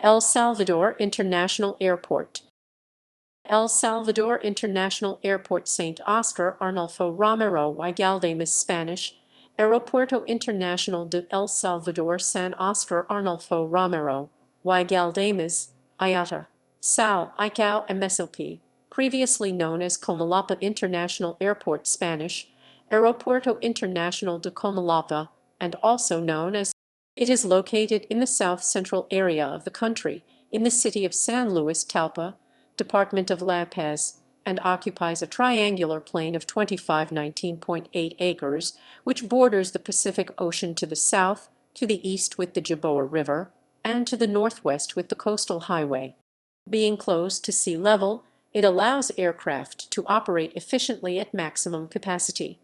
El Salvador International Airport. El Salvador International Airport, St. Oscar Arnulfo Romero y Galdámez, Spanish, Aeropuerto Internacional de El Salvador San Oscar Arnulfo Romero y Galdámez, IATA, SAO, ICAO, MSLP, previously known as Comalapa International Airport, Spanish, Aeropuerto Internacional de Comalapa, and also known as. It is located in the south-central area of the country, in the city of San Luis Talpa, Department of La Paz, and occupies a triangular plain of 2519.8 acres, which borders the Pacific Ocean to the south, to the east with the Jiboa River, and to the northwest with the coastal highway. Being close to sea level, it allows aircraft to operate efficiently at maximum capacity.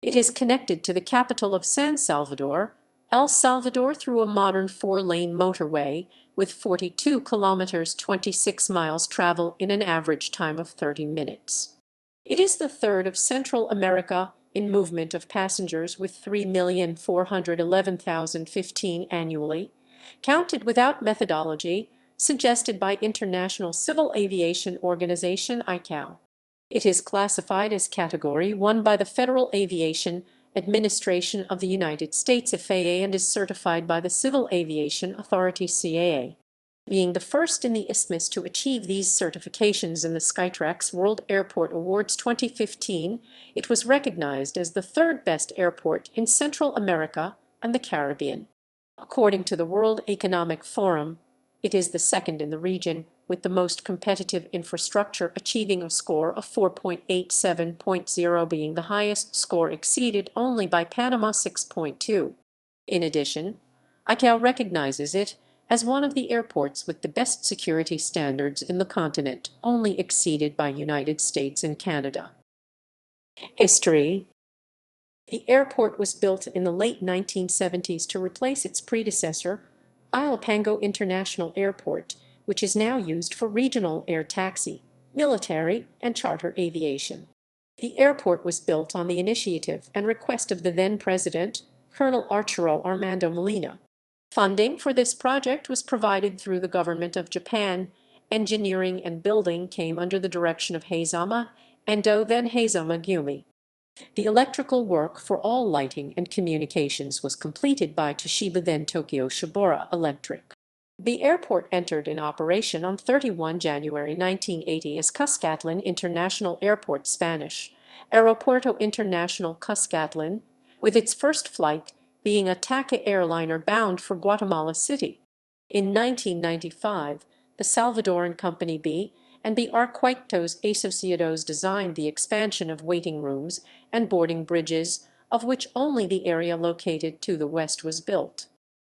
It is connected to the capital of San Salvador, El Salvador, through a modern 4-lane motorway with 42 kilometers 26 miles travel in an average time of 30 minutes. It is the third of Central America in movement of passengers with 3,411,015 annually, counted without methodology suggested by International Civil Aviation Organization ICAO. It is classified as Category 1 by the Federal Aviation Administration of the United States FAA and is certified by the Civil Aviation Authority CAA. Being the first in the Isthmus to achieve these certifications in the Skytrax World Airport Awards 2015, it was recognized as the third best airport in Central America and the Caribbean. According to the World Economic Forum, it is the second in the region, with the most competitive infrastructure achieving a score of 4.87.0, being the highest score, exceeded only by Panama 6.2. In addition, ICAO recognizes it as one of the airports with the best security standards in the continent, only exceeded by United States and Canada. History. The airport was built in the late 1970s to replace its predecessor, Ilopango International Airport, which is now used for regional air taxi, military, and charter aviation. The airport was built on the initiative and request of the then-President, Colonel Arturo Armando Molina. Funding for this project was provided through the government of Japan. Engineering and building came under the direction of Heizama Endo, then Heizama Gumi. The electrical work for all lighting and communications was completed by Toshiba, then Tokyo Shibura Electric. The airport entered in operation on 31 January 1980 as Cuscatlán International Airport, Spanish, Aeropuerto Internacional Cuscatlán, with its first flight being a TACA airliner bound for Guatemala City. In 1995, the Salvadoran Company B and the Arquitectos Asociados designed the expansion of waiting rooms and boarding bridges, of which only the area located to the west was built.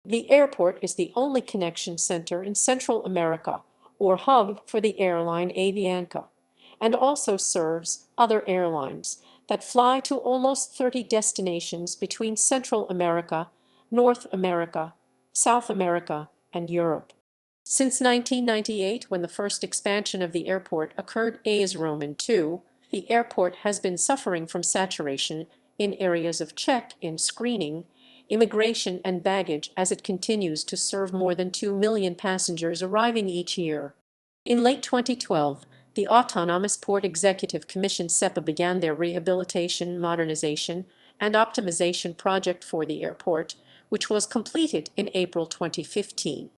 The airport is the only connection center in Central America, or hub for the airline Avianca, and also serves other airlines that fly to almost 30 destinations between Central America, North America, South America, and Europe. Since 1998, when the first expansion of the airport occurred as Roman II, the airport has been suffering from saturation in areas of check-in, screening, immigration, and baggage, as it continues to serve more than 2 million passengers arriving each year. In late 2012, the Autonomous Port Executive Commission SEPA began their rehabilitation, modernization, and optimization project for the airport, which was completed in April 2015.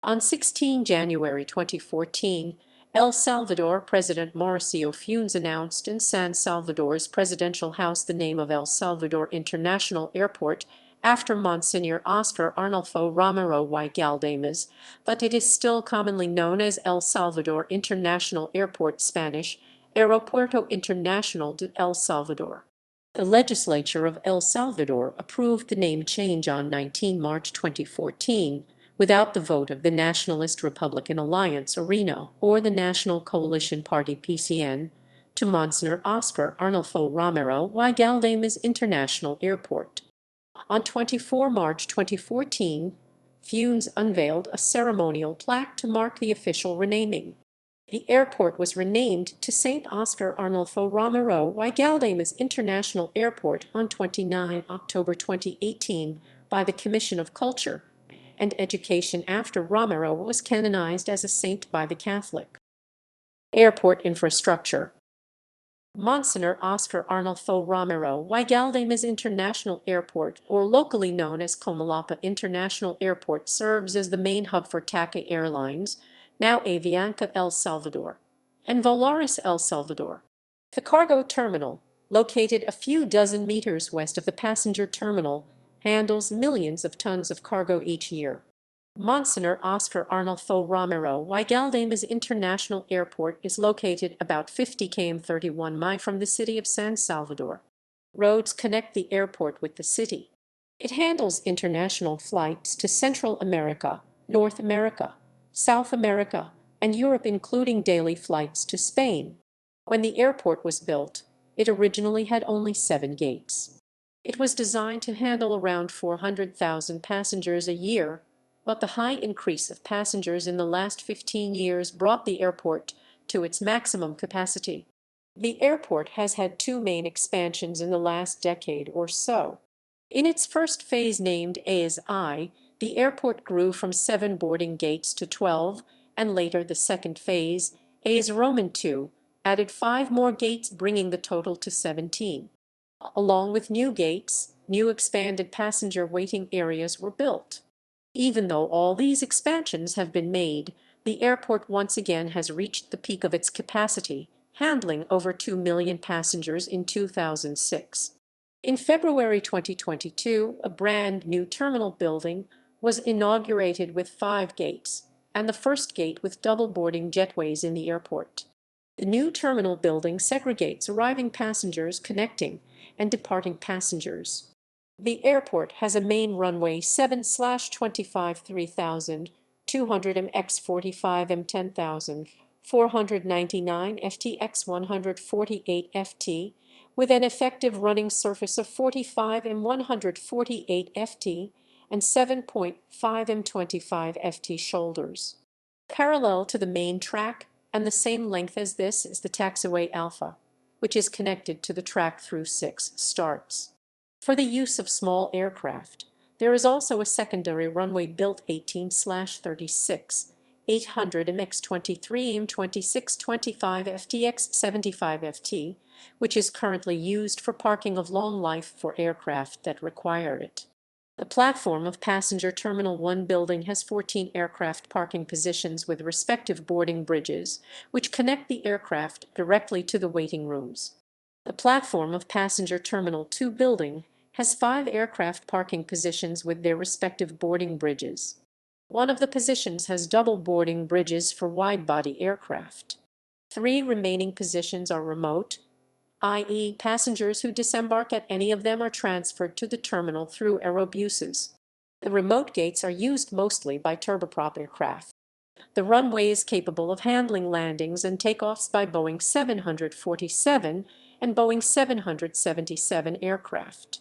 On 16 January 2014, El Salvador President Mauricio Funes announced in San Salvador's presidential house the name of El Salvador International Airport after Monsignor Óscar Arnulfo Romero y Galdámez, but it is still commonly known as El Salvador International Airport, Spanish, Aeropuerto Internacional de El Salvador. The legislature of El Salvador approved the name change on 19 March 2014, without the vote of the Nationalist Republican Alliance (RENO) or the National Coalition Party (PCN), to Monsignor Óscar Arnulfo Romero y Galdámez International Airport. On 24 March 2014, Funes unveiled a ceremonial plaque to mark the official renaming. The airport was renamed to St. Oscar Arnulfo Romero y Galdámez International Airport on 29 October 2018 by the Commission of Culture, and education after Romero was canonized as a saint by the Catholic. Airport infrastructure. Monsignor Óscar Arnulfo Romero y Galdámez International Airport, or locally known as Comalapa International Airport, serves as the main hub for TACA Airlines, now Avianca El Salvador, and Volaris El Salvador. The cargo terminal, located a few dozen meters west of the passenger terminal, handles millions of tons of cargo each year. Monsignor Óscar Arnulfo Romero y Galdámez International Airport is located about 50 km 31 mi from the city of San Salvador. Roads connect the airport with the city. It handles international flights to Central America, North America, South America, and Europe, including daily flights to Spain. When the airport was built, it originally had only 7 gates. It was designed to handle around 400,000 passengers a year, but the high increase of passengers in the last 15 years brought the airport to its maximum capacity. The airport has had 2 main expansions in the last decade or so. In its first phase, named ASI, the airport grew from 7 boarding gates to 12, and later the second phase, AS Roman II, added 5 more gates, bringing the total to 17. Along with new gates, new expanded passenger waiting areas were built. Even though all these expansions have been made, the airport once again has reached the peak of its capacity, handling over 2 million passengers in 2006. In February 2022, a brand new terminal building was inaugurated with 5 gates, and the first gate with double boarding jetways in the airport. The new terminal building segregates arriving passengers, connecting and departing passengers. The airport has a main runway 7/25 3000, 200 mx 45 m 10,000, 499 ft 148 ft, with an effective running surface of 45 m 148 ft and 7.5 m 25 ft shoulders. Parallel to the main track and the same length as this is the taxiway Alpha, which is connected to the track through 6 starts. For the use of small aircraft, there is also a secondary runway built 18/36, 800 mx 23 m 26 25 ftx 75 ft, which is currently used for parking of long life for aircraft that require it. The platform of Passenger Terminal 1 building has 14 aircraft parking positions with respective boarding bridges, which connect the aircraft directly to the waiting rooms. The platform of Passenger Terminal 2 building has 5 aircraft parking positions with their respective boarding bridges. One of the positions has double boarding bridges for wide-body aircraft. 3 remaining positions are remote, i.e., passengers who disembark at any of them are transferred to the terminal through aerobuses. The remote gates are used mostly by turboprop aircraft. The runway is capable of handling landings and takeoffs by Boeing 747 and Boeing 777 aircraft.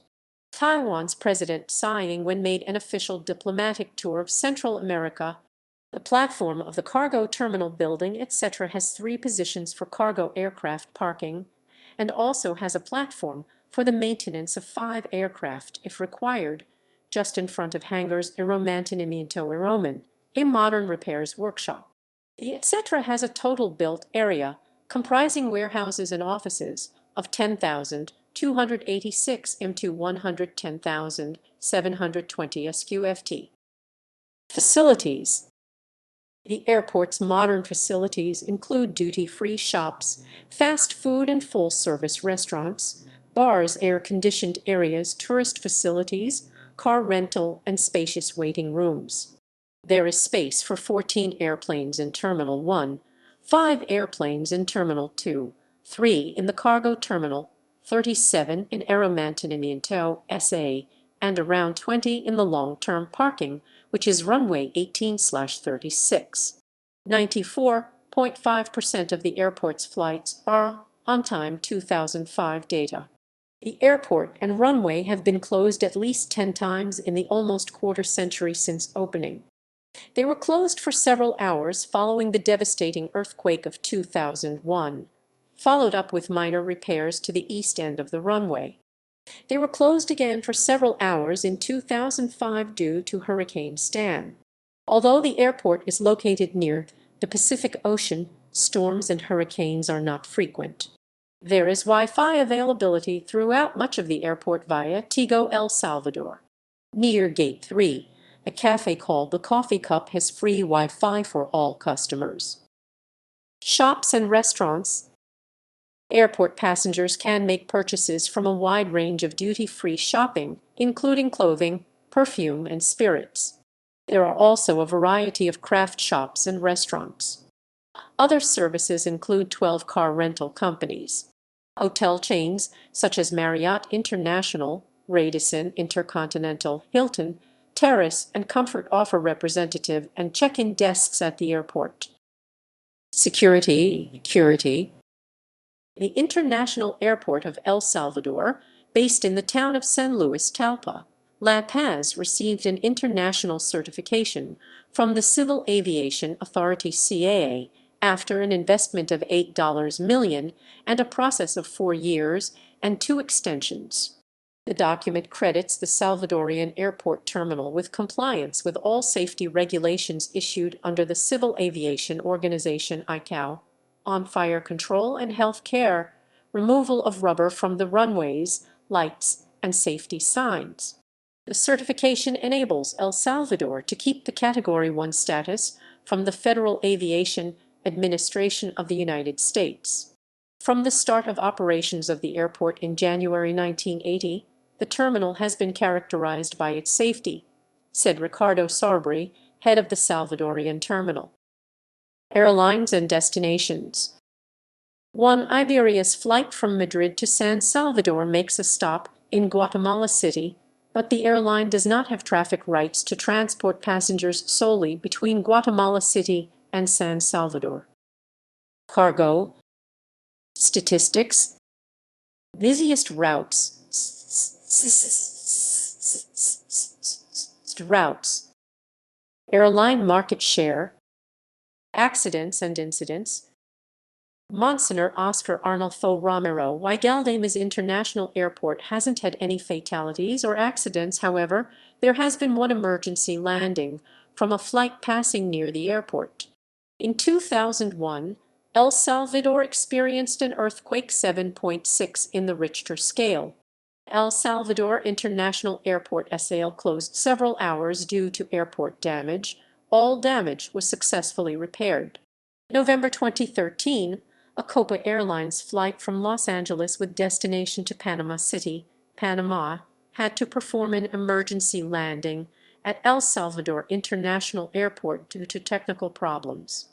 Taiwan's President Tsai Ing-wen made an official diplomatic tour of Central America. The platform of the cargo terminal building, etc., has 3 positions for cargo aircraft parking, and also has a platform for the maintenance of 5 aircraft if required, just in front of hangars Aeromantenimiento Aeroman, a modern repairs workshop. The etc. has a total built area, comprising warehouses and offices, of 10,286 m to 110,720 sqft. Facilities. The airport's modern facilities include duty-free shops, fast food and full-service restaurants, bars, air-conditioned areas, tourist facilities, car rental, and spacious waiting rooms. There is space for 14 airplanes in Terminal 1, 5 airplanes in Terminal 2, 3 in the cargo terminal, 37 in Aeromantenimiento SA, and around 20 in the long-term parking, which is runway 18/36. 94.5% of the airport's flights are on-time 2005 data. The airport and runway have been closed at least 10 times in the almost quarter century since opening. They were closed for several hours following the devastating earthquake of 2001, followed up with minor repairs to the east end of the runway. They were closed again for several hours in 2005 due to Hurricane Stan. Although the airport is located near the Pacific Ocean, storms and hurricanes are not frequent. There is Wi-Fi availability throughout much of the airport via Tigo El Salvador. Near Gate 3, a cafe called the Coffee Cup has free Wi-Fi for all customers. Shops and restaurants. Airport passengers can make purchases from a wide range of duty-free shopping, including clothing, perfume, and spirits. There are also a variety of craft shops and restaurants. Other services include 12 car rental companies. Hotel chains such as Marriott International, Radisson Intercontinental, Hilton, Terrace, and Comfort offer representative and check-in desks at the airport. Security. The International Airport of El Salvador, based in the town of San Luis Talpa, La Paz, received an international certification from the Civil Aviation Authority CAA after an investment of $8 million and a process of 4 years and 2 extensions. The document credits the Salvadorian airport terminal with compliance with all safety regulations issued under the Civil Aviation Organization ICAO, on fire control and health care, removal of rubber from the runways, lights, and safety signs. The certification enables El Salvador to keep the Category 1 status from the Federal Aviation Administration of the United States. From the start of operations of the airport in January 1980, the terminal has been characterized by its safety, said Ricardo Sarbri, head of the Salvadorian terminal. Airlines and destinations. One Iberia's flight from Madrid to San Salvador makes a stop in Guatemala City, but the airline does not have traffic rights to transport passengers solely between Guatemala City and San Salvador. Cargo. Statistics. Busiest routes. Airline market share. Accidents and incidents. Monsignor Óscar Arnulfo Romero. Why Galdámez International Airport hasn't had any fatalities or accidents. However, there has been one emergency landing from a flight passing near the airport. In 2001, El Salvador experienced an earthquake 7.6 in the Richter scale. El Salvador International Airport SAL closed several hours due to airport damage. All damage was successfully repaired. November 2013, a Copa Airlines flight from Los Angeles with destination to Panama City, Panama, had to perform an emergency landing at El Salvador International Airport due to technical problems.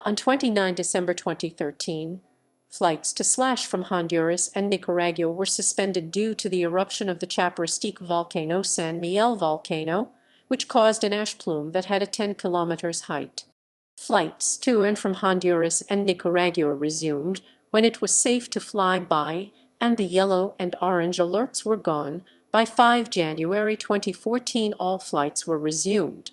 On 29 December 2013, flights to from Honduras and Nicaragua were suspended due to the eruption of the Chaparrastique volcano San Miguel volcano, which caused an ash plume that had a 10 kilometers height. Flights to and from Honduras and Nicaragua resumed when it was safe to fly by, and the yellow and orange alerts were gone. By 5 January 2014, all flights were resumed.